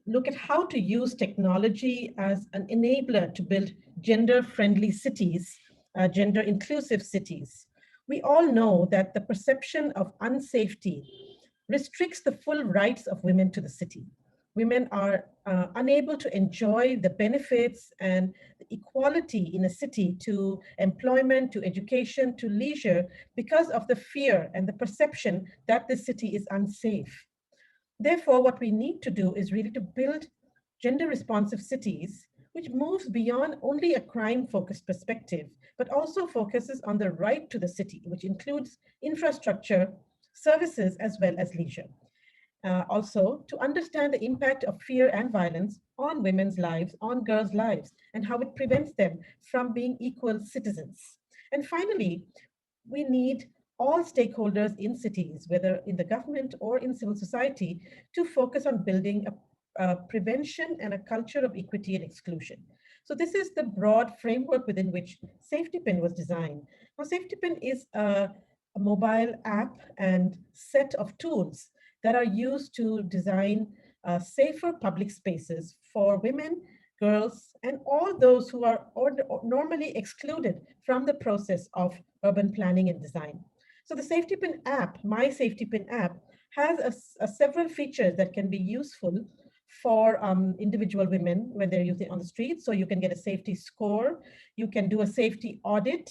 look at how to use technology as an enabler to build gender-friendly cities, gender-inclusive cities. We all know that the perception of unsafety restricts the full rights of women to the city. Women are unable to enjoy the benefits and the equality in a city to employment, to education, to leisure because of the fear and the perception that the city is unsafe. Therefore, what we need to do is really to build gender responsive cities, which moves beyond only a crime focused perspective, but also focuses on the right to the city, which includes infrastructure, services, as well as leisure. Also, to understand the impact of fear and violence on women's lives, on girls' lives, and how it prevents them from being equal citizens. And finally, we need all stakeholders in cities, whether in the government or in civil society, to focus on building a prevention and a culture of equity and exclusion. So this is the broad framework within which Safety Pin was designed. Now, Safety Pin is a mobile app and set of tools that are used to design safer public spaces for women, girls, and all those who are normally excluded from the process of urban planning and design. So the Safety Pin app, My Safety Pin app, has several features that can be useful for individual women when they're using it on the street. So you can get a safety score, you can do a safety audit,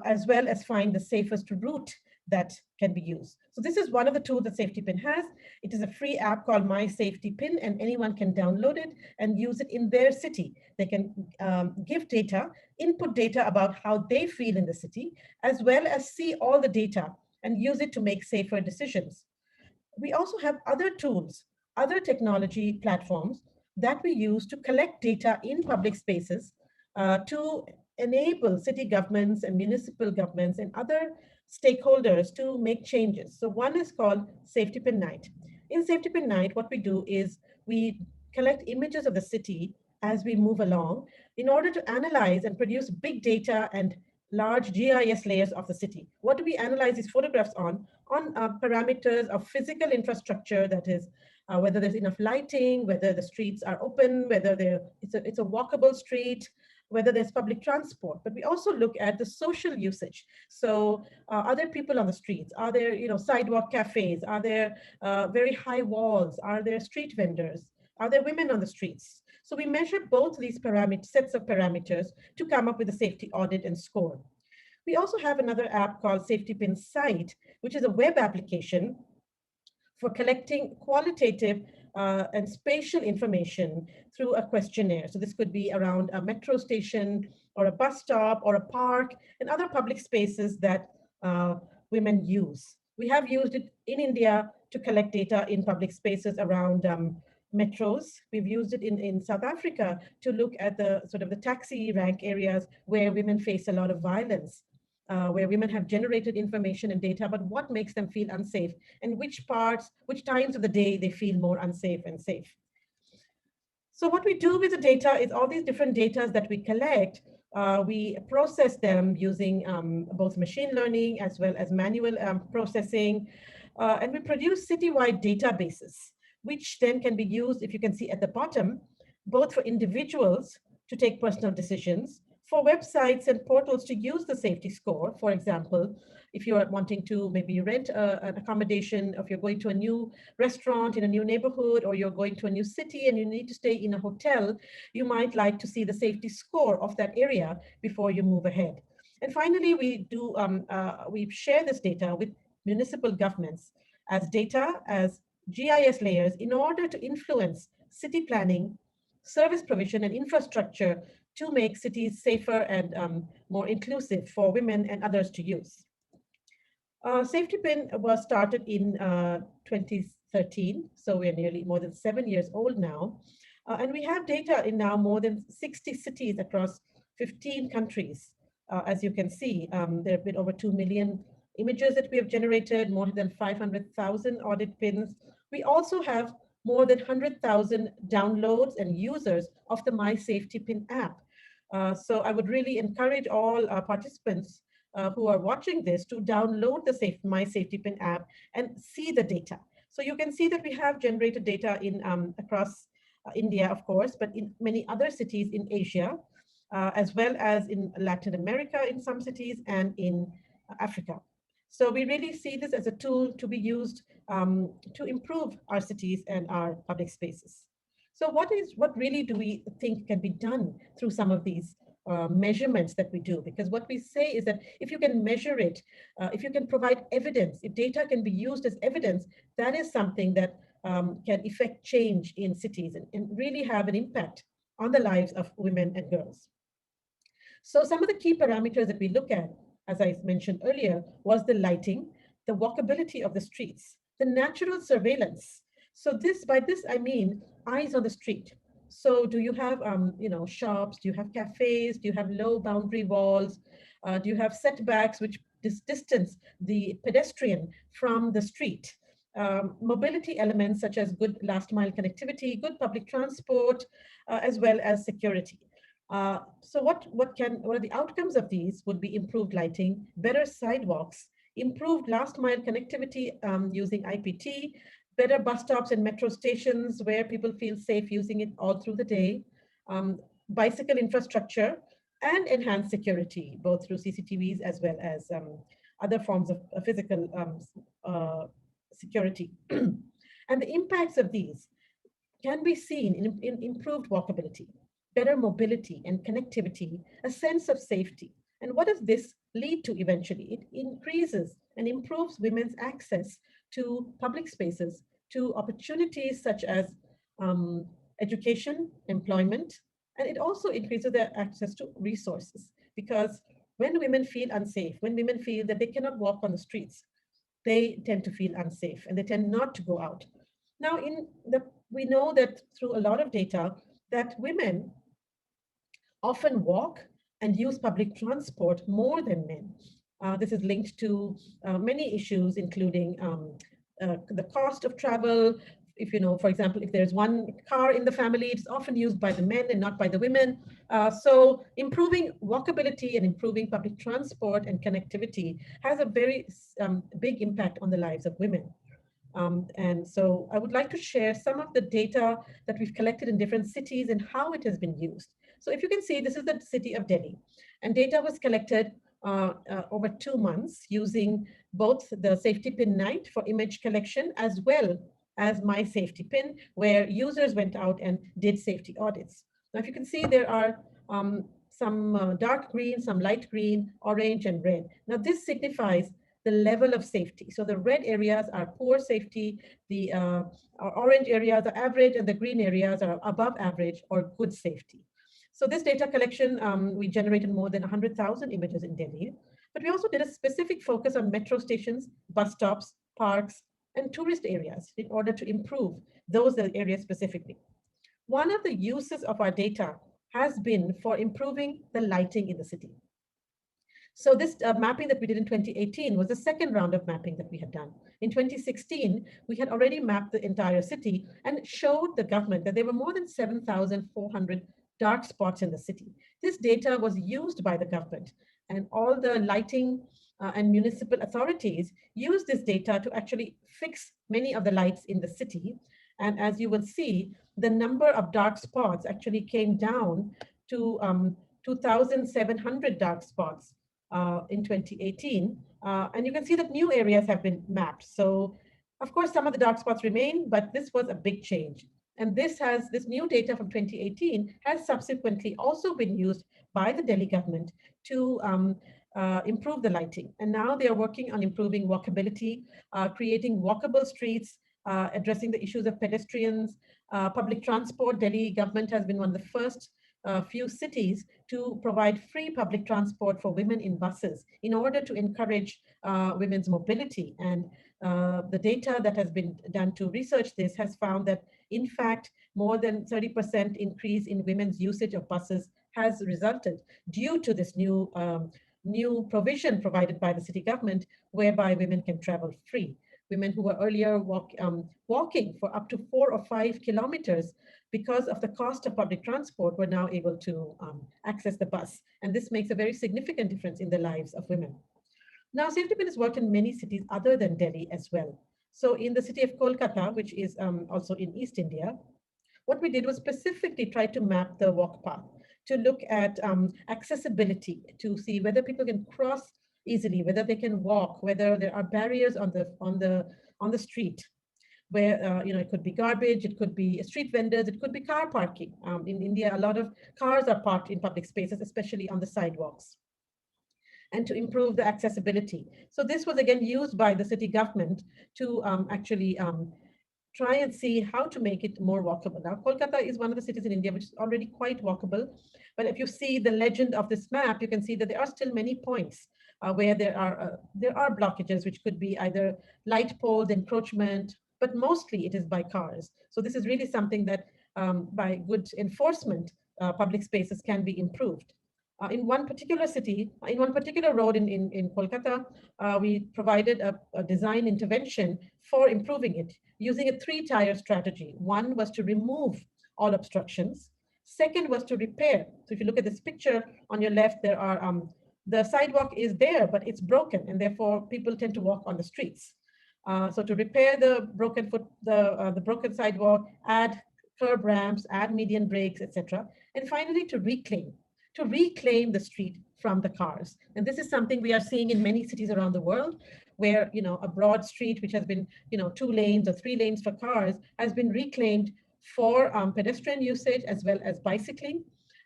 as well as find the safest route that can be used. So this is one of the tools that Safety Pin has. It is a free app called My Safety Pin, and anyone can download it and use it in their city. They can give data, input data about how they feel in the city, as well as see all the data and use it to make safer decisions. We also have other tools, other technology platforms that we use to collect data in public spaces to enable city governments and municipal governments and other stakeholders to make changes. So one is called Safety Pin Night. In Safety Pin Night, what we do is we collect images of the city as we move along in order to analyze and produce big data and large GIS layers of the city. What do we analyze these photographs on? On parameters of physical infrastructure, that is, whether there's enough lighting, whether the streets are open, whether it's a walkable street, whether there's public transport. But we also look at the social usage. So are there people on the streets? Are there sidewalk cafes? Are there very high walls? Are there street vendors? Are there women on the streets? So we measure both these sets of parameters to come up with a safety audit and score. We also have another app called Safety Pin Site, which is a web application for collecting qualitative and spatial information through a questionnaire. So this could be around a metro station or a bus stop or a park and other public spaces that women use. We have used it in India to collect data in public spaces around metros. We've used it in South Africa to look at the sort of the taxi rank areas where women face a lot of violence. Where women have generated information and data about what makes them feel unsafe and which times of the day they feel more unsafe and safe. So what we do with the data is all these different data that we collect, we process them using both machine learning as well as manual processing, and we produce citywide databases, which then can be used, if you can see at the bottom, both for individuals to take personal decisions, for websites and portals to use the safety score. For example, if you're wanting to maybe rent an accommodation, if you're going to a new restaurant in a new neighborhood, or you're going to a new city and you need to stay in a hotel, you might like to see the safety score of that area before you move ahead. And finally, we share this data with municipal governments as data, as GIS layers in order to influence city planning, service provision, and infrastructure to make cities safer and more inclusive for women and others to use. Safety Pin was started in 2013, so we're nearly more than 7 years old now. And we have data in now more than 60 cities across 15 countries. As you can see, there have been over 2 million images that we have generated, more than 500,000 audit pins. We also have more than 100,000 downloads and users of the My Safety Pin app. So I would really encourage all participants who are watching this to download the My Safety Pin app and see the data. So you can see that we have generated data in across India, of course, but in many other cities in Asia, as well as in Latin America in some cities and in Africa. So we really see this as a tool to be used to improve our cities and our public spaces. So what really do we think can be done through some of these measurements that we do? Because what we say is that if you can measure it, if you can provide evidence, if data can be used as evidence, that is something that can effect change in cities and really have an impact on the lives of women and girls. So some of the key parameters that we look at, as I mentioned earlier, was the lighting, the walkability of the streets, the natural surveillance. So by this I mean eyes on the street. So do you have shops? Do you have cafes? Do you have low boundary walls? Do you have setbacks which distance the pedestrian from the street? Mobility elements such as good last mile connectivity, good public transport, as well as security. So what are the outcomes of these would be improved lighting, better sidewalks, improved last mile connectivity using IPT, better bus stops and metro stations where people feel safe using it all through the day, bicycle infrastructure, and enhanced security, both through CCTVs as well as other forms of physical security. And the impacts of these can be seen in improved walkability, better mobility and connectivity, a sense of safety. And what does this lead to eventually? It increases and improves women's access to public spaces, to opportunities such as um, education, employment, and it also increases their access to resources. Because when women feel unsafe, when women feel that they cannot walk on the streets, they tend to feel unsafe and they tend not to go out. Now, we know that through a lot of data that women often walk and use public transport more than men. This is linked to many issues, including the cost of travel. If for example, if there's one car in the family, it's often used by the men and not by the women. So improving walkability and improving public transport and connectivity has a very big impact on the lives of women. And so I would like to share some of the data that we've collected in different cities and how it has been used. So if you can see, this is the city of Delhi, and data was collected over 2 months using both the safety pin night for image collection as well as my safety pin, where users went out and did safety audits. Now, if you can see, there are some dark green, some light green, orange, and red. Now, this signifies the level of safety. So the red areas are poor safety, the orange areas are average, and the green areas are above average or good safety. So this data collection, we generated more than 100,000 images in Delhi, but we also did a specific focus on metro stations, bus stops, parks, and tourist areas in order to improve those areas specifically. One of the uses of our data has been for improving the lighting in the city. So this mapping that we did in 2018 was the second round of mapping that we had done. In 2016, we had already mapped the entire city and showed the government that there were more than 7,400 dark spots in the city. This data was used by the government, and all the lighting and municipal authorities used this data to actually fix many of the lights in the city. And as you will see, the number of dark spots actually came down to 2,700 dark spots in 2018. And you can see that new areas have been mapped. So of course, some of the dark spots remain, but this was a big change. And this new data from 2018 has subsequently also been used by the Delhi government to improve the lighting. And now they are working on improving walkability, creating walkable streets, addressing the issues of pedestrians, public transport. Delhi government has been one of the first few cities to provide free public transport for women in buses in order to encourage women's mobility. And the data that has been done to research this has found that, in fact, more than 30% increase in women's usage of buses has resulted due to this new provision provided by the city government, whereby women can travel free. Women who were earlier walking for up to 4 or 5 kilometers because of the cost of public transport were now able to access the bus. And this makes a very significant difference in the lives of women. Now, SafetyPin has worked in many cities other than Delhi as well. So in the city of Kolkata, which is also in East India, what we did was specifically try to map the walk path to look at accessibility, to see whether people can cross easily, whether they can walk, whether there are barriers on the street, where it could be garbage, it could be street vendors, it could be car parking. In India, a lot of cars are parked in public spaces, especially on the sidewalks, and to improve the accessibility. So this was again used by the city government to actually try and see how to make it more walkable. Now, Kolkata is one of the cities in India which is already quite walkable, but if you see the legend of this map, you can see that there are still many points where there are blockages, which could be either light poles, encroachment, but mostly it is by cars. So this is really something that by good enforcement, public spaces can be improved. In one particular city, in one particular road in Kolkata, we provided a design intervention for improving it using a three-tier strategy. One was to remove all obstructions. Second was to repair. So if you look at this picture on your left, there are the sidewalk is there, but it's broken, and therefore people tend to walk on the streets. So to repair the the broken sidewalk, add curb ramps, add median brakes, etc. And finally, to reclaim the street from the cars. And this is something we are seeing in many cities around the world, where a broad street which has been 2 lanes or 3 lanes for cars has been reclaimed for pedestrian usage as well as bicycling,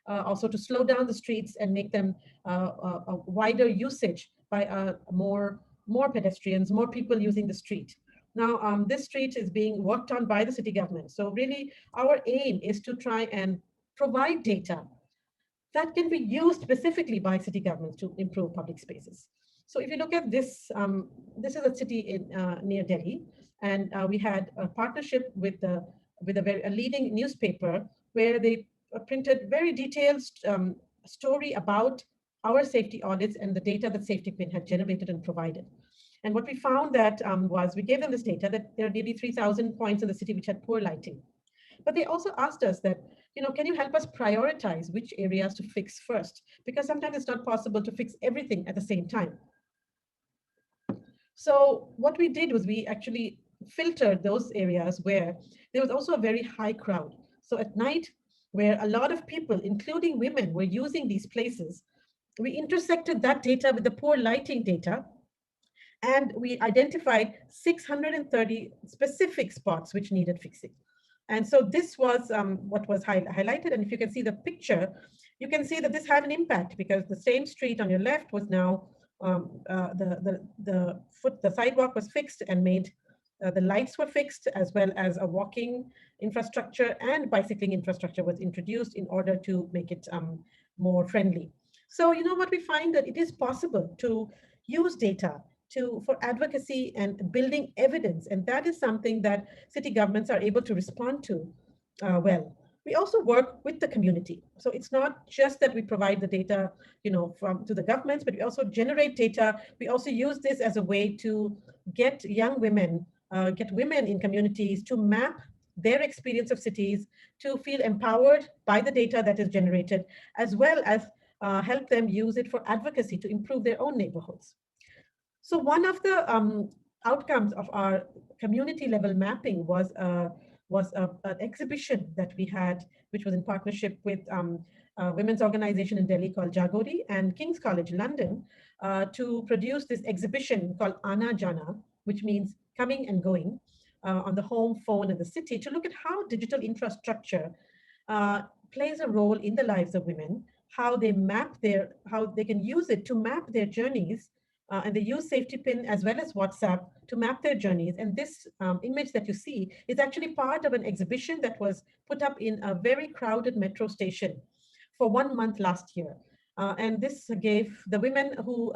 also to slow down the streets and make them a wider usage by more pedestrians, more people using the street. Now, this street is being worked on by the city government. So really, our aim is to try and provide data that can be used specifically by city governments to improve public spaces. So if you look at this, this is a city near Delhi, and we had a partnership with a leading newspaper where they printed very detailed story about our safety audits and the data that SafetyPin had generated and provided. And what we found that was we gave them this data that there are nearly 3,000 points in the city which had poor lighting. But they also asked us that, can you help us prioritize which areas to fix first? Because sometimes it's not possible to fix everything at the same time. So what we did was we actually filtered those areas where there was also a very high crowd. So at night, where a lot of people, including women, were using these places, we intersected that data with the poor lighting data, and we identified 630 specific spots which needed fixing. And so this was what was highlighted. And if you can see the picture, you can see that this had an impact, because the same street on your left was now the sidewalk was fixed and made. The lights were fixed, as well as a walking infrastructure and bicycling infrastructure was introduced in order to make it more friendly. So what we find, that it is possible to use data for advocacy and building evidence. And that is something that city governments are able to respond to well. We also work with the community. So it's not just that we provide the data, to the governments, but we also generate data. We also use this as a way to get young women, get women in communities to map their experience of cities, to feel empowered by the data that is generated, as well as help them use it for advocacy to improve their own neighborhoods. So one of the outcomes of our community level mapping was an exhibition that we had, which was in partnership with a women's organization in Delhi called Jagori and King's College London, to produce this exhibition called Ana Jana, which means coming and going, on the home phone in the city, to look at how digital infrastructure plays a role in the lives of women, how they can use it to map their journeys. And they use SafetyPin as well as WhatsApp to map their journeys. And this image that you see is actually part of an exhibition that was put up in a very crowded metro station for 1 month last year. And this gave the women who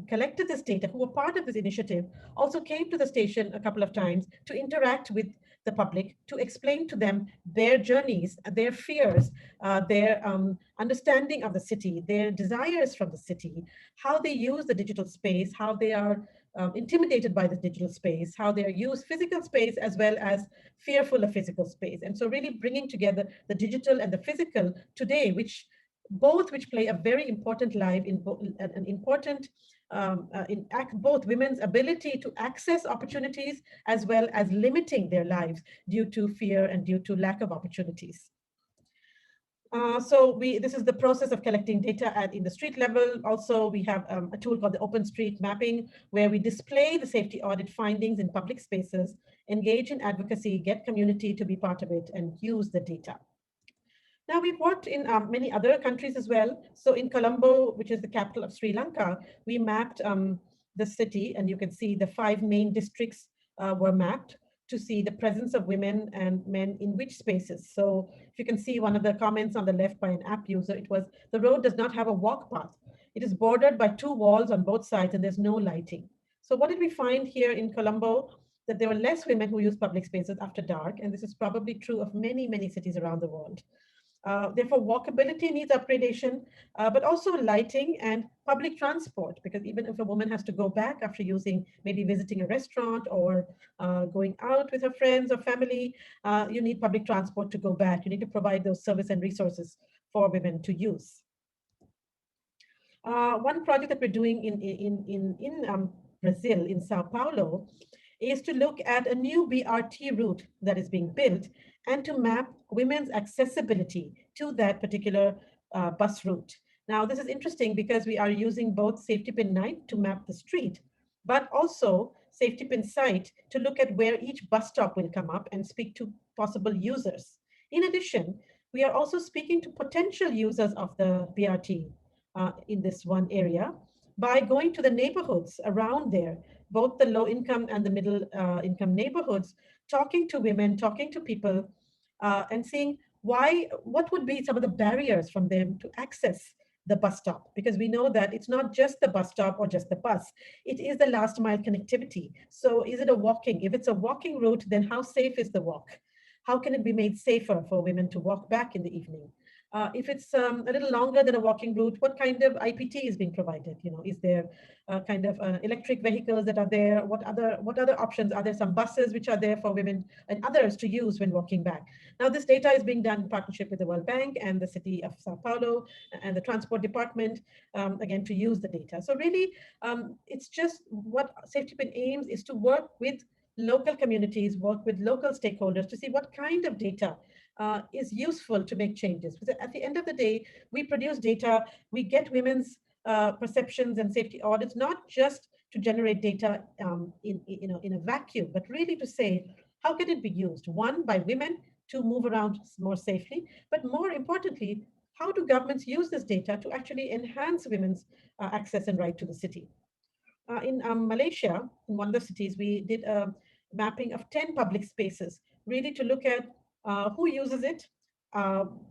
collected this data, who were part of this initiative, also came to the station a couple of times to interact with the public, to explain to them their journeys, their fears, their understanding of the city, their desires from the city, how they use the digital space, how they are intimidated by the digital space, how they use physical space as well as fearful of physical space. And so really bringing together the digital and the physical today, which both which play a very important life in an important both women's ability to access opportunities as well as limiting their lives due to fear and due to lack of opportunities. This is the process of collecting data in the street level. Also, we have a tool called the Open Street Mapping, where we display the safety audit findings in public spaces, engage in advocacy, get community to be part of it, and use the data. Now, we've worked in many other countries as well. So in Colombo, which is the capital of Sri Lanka, we mapped the city, and you can see the 5 main districts were mapped to see the presence of women and men in which spaces. So if you can see one of the comments on the left by an app user, it was, the road does not have a walk path. It is bordered by 2 walls on both sides and there's no lighting. So what did we find here in Colombo? That there were less women who use public spaces after dark, and this is probably true of many, many cities around the world. Therefore, walkability needs upgradation, but also lighting and public transport, because even if a woman has to go back after using, maybe visiting a restaurant or going out with her friends or family, you need public transport to go back. You need to provide those service and resources for women to use. One project that we're doing in Brazil, in Sao Paulo, is to look at a new BRT route that is being built and to map women's accessibility to that particular bus route. Now, this is interesting because we are using both safety pin night to map the street, but also safety pin site to look at where each bus stop will come up and speak to possible users. In addition, we are also speaking to potential users of the BRT in this one area by going to the neighborhoods around there, both the low income and the middle income neighborhoods, talking to women, talking to people, and seeing what would be some of the barriers from them to access the bus stop, because we know that it's not just the bus stop or just the bus, it is the last mile connectivity. So is it a walking? If it's a walking route, then how safe is the walk? How can it be made safer for women to walk back in the evening? If it's a little longer than a walking route, what kind of IPT is being provided? You know, is there kind of electric vehicles that are there? What other options are there? Some buses which are there for women and others to use when walking back. Now, this data is being done in partnership with the World Bank and the city of Sao Paulo and the transport department, again, to use the data. So really, it's just what SafetyPin aims is to work with local communities, work with local stakeholders to see what kind of data is useful to make changes. Because at the end of the day, we produce data, we get women's perceptions and safety audits, not just to generate data in a vacuum, but really to say, how can it be used? One, by women to move around more safely, but more importantly, how do governments use this data to actually enhance women's access and right to the city? In Malaysia, in one of the cities, we did a mapping of 10 public spaces, really to look at who uses it,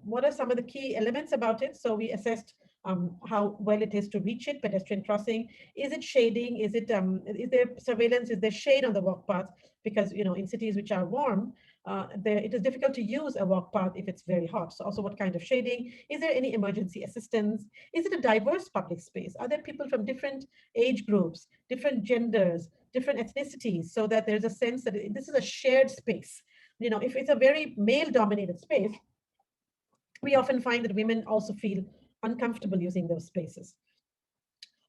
what are some of the key elements about it. So we assessed how well it is to reach it, pedestrian crossing. Is it shading? Is there surveillance? Is there shade on the walk path? Because in cities which are warm, it is difficult to use a walk path if it's very hot. So also what kind of shading? Is there any emergency assistance? Is it a diverse public space? Are there people from different age groups, different genders, different ethnicities, so that there's a sense that this is a shared space? If it's a very male dominated space, we often find that women also feel uncomfortable using those spaces.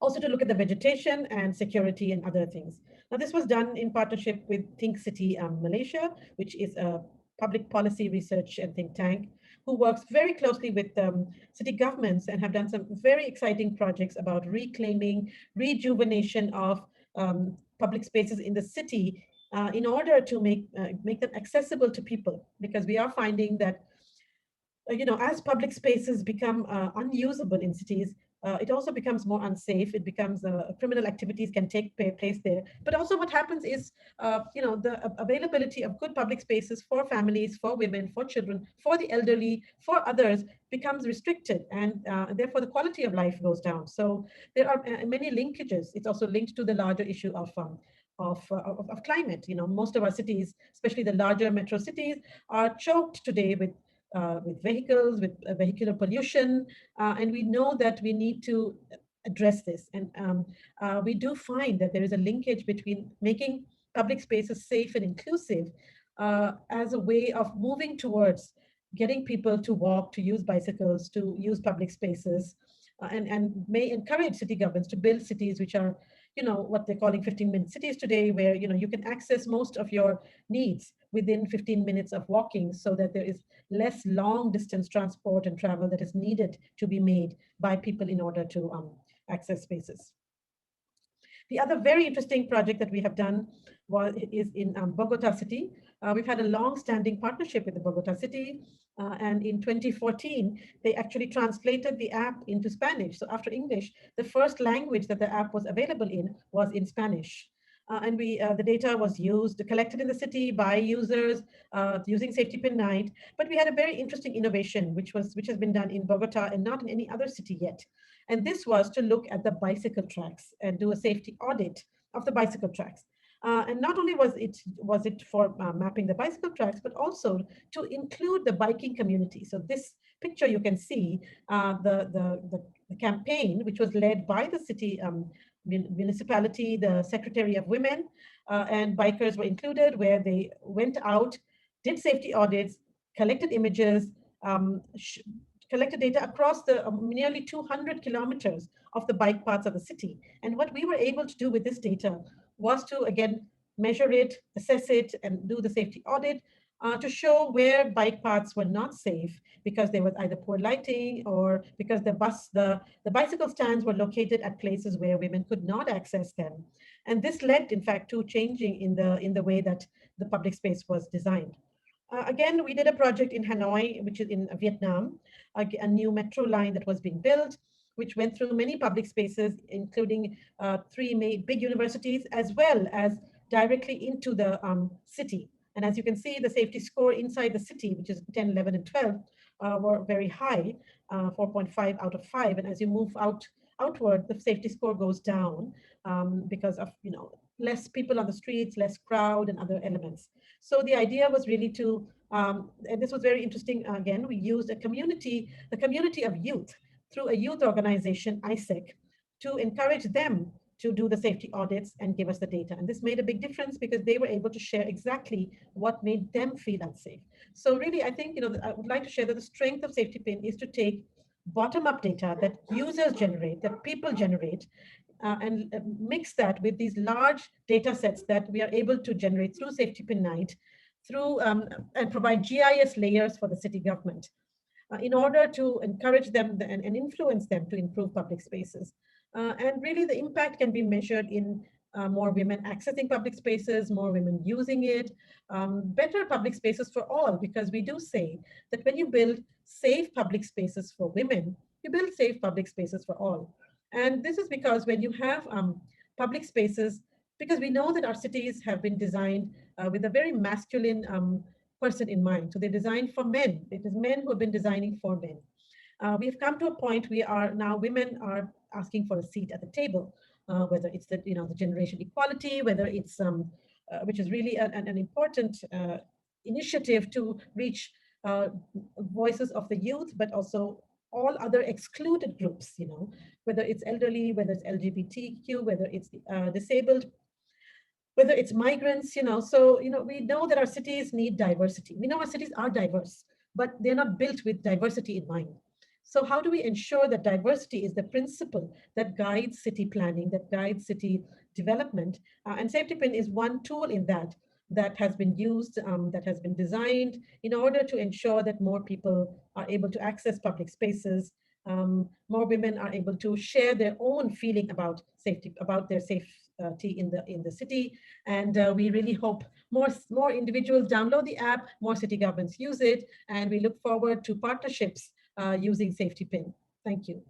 Also to look at the vegetation and security and other things. Now, this was done in partnership with Think City Malaysia, which is a public policy research and think tank who works very closely with city governments and have done some very exciting projects about reclaiming, rejuvenation of public spaces in the city in order to make them accessible to people, because we are finding that as public spaces become unusable in cities, it also becomes more unsafe. It becomes criminal activities can take place there. But also what happens is, the availability of good public spaces for families, for women, for children, for the elderly, for others becomes restricted, and therefore the quality of life goes down. So there are many linkages. It's also linked to the larger issue of climate. Most of our cities, especially the larger metro cities, are choked today with vehicles, with vehicular pollution, and we know that we need to address this. And we do find that there is a linkage between making public spaces safe and inclusive as a way of moving towards getting people to walk, to use bicycles, to use public spaces, and may encourage city governments to build cities which are, what they're calling 15-minute cities today, where, you can access most of your needs within 15 minutes of walking, so that there is less long distance transport and travel that is needed to be made by people in order to access spaces. The other very interesting project that we have done is in Bogota City. We've had a long-standing partnership with the Bogota City, and in 2014, they actually translated the app into Spanish. So after English, the first language that the app was available in was in Spanish. And the data was collected in the city by users using Safety Pin 9. But we had a very interesting innovation, which has been done in Bogota and not in any other city yet. And this was to look at the bicycle tracks and do a safety audit of the bicycle tracks. And not only was it for mapping the bicycle tracks, but also to include the biking community. So this picture you can see the campaign, which was led by the city municipality, the Secretary of Women, and bikers were included, where they went out, did safety audits, collected images, um, collected data across the nearly 200 kilometers of the bike paths of the city. And what we were able to do with this data was to, again, measure it, assess it, and do the safety audit to show where bike paths were not safe because there was either poor lighting or because the bicycle stands were located at places where women could not access them. And this led, in fact, to changing in the way that the public space was designed. Again, we did a project in Hanoi, which is in Vietnam, a new metro line that was being built, which went through many public spaces, including three big universities, as well as directly into the city. And as you can see, the safety score inside the city, which is 10, 11, and 12, were very high, 4.5 out of 5. And as you move outward, the safety score goes down because of less people on the streets, less crowd, and other elements. So the idea was really to, and this was very interesting. Again, we used the community of youth through a youth organization, ISEC, to encourage them to do the safety audits and give us the data. And this made a big difference because they were able to share exactly what made them feel unsafe. So really, I think, I would like to share that the strength of Safety Pin is to take bottom-up data that users generate, that people generate, and mix that with these large data sets that we are able to generate through Safety Pin 9, and provide GIS layers for the city government in order to encourage them and influence them to improve public spaces. And really the impact can be measured in more women accessing public spaces, more women using it, better public spaces for all, because we do say that when you build safe public spaces for women, you build safe public spaces for all. And this is because when you have public spaces, because we know that our cities have been designed with a very masculine person in mind. So they're designed for men. It is men who have been designing for men. We've come to a point women are asking for a seat at the table, whether it's the generation equality, whether it's which is really an important initiative to reach voices of the youth, but also all other excluded groups, whether it's elderly, whether it's LGBTQ, whether it's disabled, whether it's migrants, so, we know that our cities need diversity. We know our cities are diverse, but they're not built with diversity in mind. So how do we ensure that diversity is the principle that guides city planning, that guides city development? And Safety Pin is one tool in that has been used, that has been designed in order to ensure that more people are able to access public spaces, more women are able to share their own feeling about safety, about their safety in the city. And we really hope more individuals download the app, more city governments use it, and we look forward to partnerships using Safety Pin. Thank you.